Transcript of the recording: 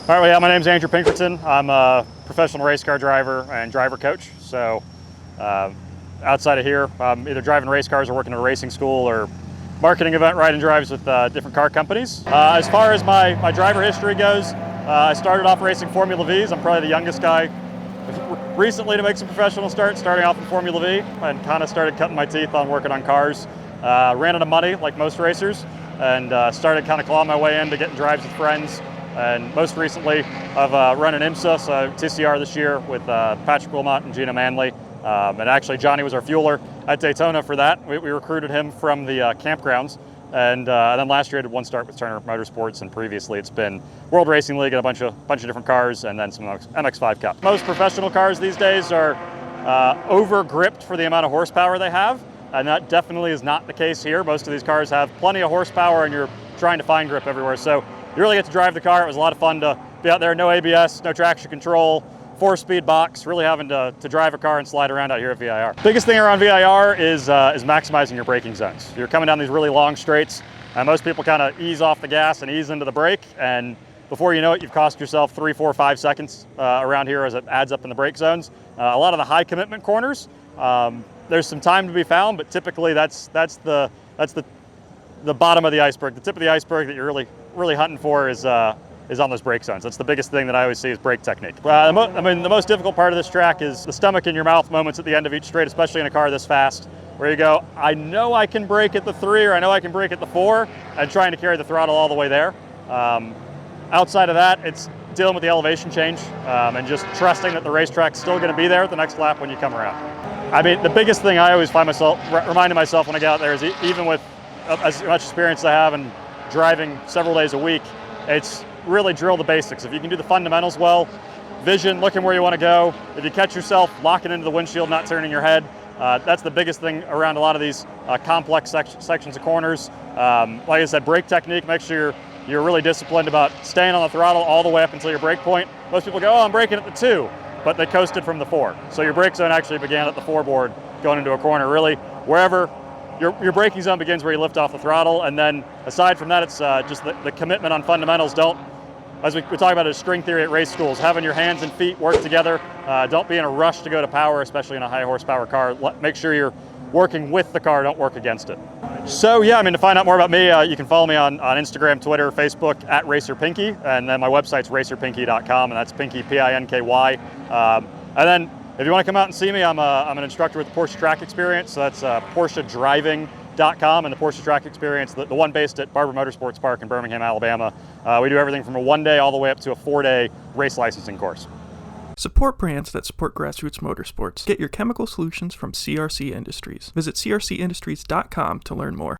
All right, well, yeah, my name's Andrew Pinkerton. I'm a professional race car driver and driver coach. So outside of here, I'm either driving race cars or working at a racing school or marketing event ride and drives with different car companies. As far as my driver history goes, I started off racing Formula Vs. I'm probably the youngest guy recently to make some professional starts, starting off in Formula V, and kind of started cutting my teeth on working on cars. Ran out of money like most racers, and started kind of clawing my way into getting drives with friends. And most recently, I've run an IMSA, so TCR this year with Patrick Wilmot and Gina Manley. And actually, Johnny was our fueler at Daytona for that. We recruited him from the campgrounds. And then last year I did one start with Turner Motorsports, and previously it's been World Racing League and a bunch of different cars, and then some MX-5 Cup. Most professional cars these days are over-gripped for the amount of horsepower they have, and that definitely is not the case here. Most of these cars have plenty of horsepower, and you're trying to find grip everywhere. So you really get to drive the car. It was a lot of fun to be out there. No ABS, no traction control, 4-speed box, really having to drive a car and slide around out here at VIR. Biggest thing around VIR is maximizing your braking zones. You're coming down these really long straights, and most people kind of ease off the gas and ease into the brake, and before you know it, you've cost yourself 3, 4, 5 seconds around here as it adds up in the brake zones. A lot of the high commitment corners, there's some time to be found, but typically that's the bottom of the iceberg. The tip of the iceberg that you're really hunting for is on those brake zones. That's the biggest thing that I always see is brake technique. The most difficult part of this track is the stomach in your mouth moments at the end of each straight, especially in a car this fast, where you go, I know I can brake at the 3 or I know I can brake at the 4, and trying to carry the throttle all the way there. Outside of that, it's dealing with the elevation change and just trusting that the racetrack's still going to be there at the next lap when you come around. I mean, the biggest thing I always find myself reminding myself when I get out there is even with as much experience as I have and driving several days a week, it's really drill the basics. If you can do the fundamentals well, vision, looking where you want to go, if you catch yourself locking into the windshield, not turning your head, that's the biggest thing around a lot of these complex sections of corners. Like I said, brake technique, make sure you're really disciplined about staying on the throttle all the way up until your brake point. Most people go, oh, I'm braking at the 2, but they coasted from the 4. So your brake zone actually began at the 4 board going into a corner. Really, wherever your braking zone begins where you lift off the throttle, and then aside from that, it's just the commitment on fundamentals. As we talk about it, string theory at race schools, having your hands and feet work together. Don't be in a rush to go to power, especially in a high horsepower car. Make sure you're working with the car, don't work against it. So yeah, to find out more about me, you can follow me on Instagram, Twitter, Facebook at RacerPinky, and then my website's racerpinky.com, and that's Pinky, P-I-N-K-Y. And then if you want to come out and see me, I'm an instructor with the Porsche Track Experience, so that's PorscheDriving.com, and the Porsche Track Experience, the one based at Barber Motorsports Park in Birmingham, Alabama. We do everything from a 1-day all the way up to a 4-day race licensing course. Support brands that support Grassroots Motorsports. Get your chemical solutions from CRC Industries. Visit crcindustries.com to learn more.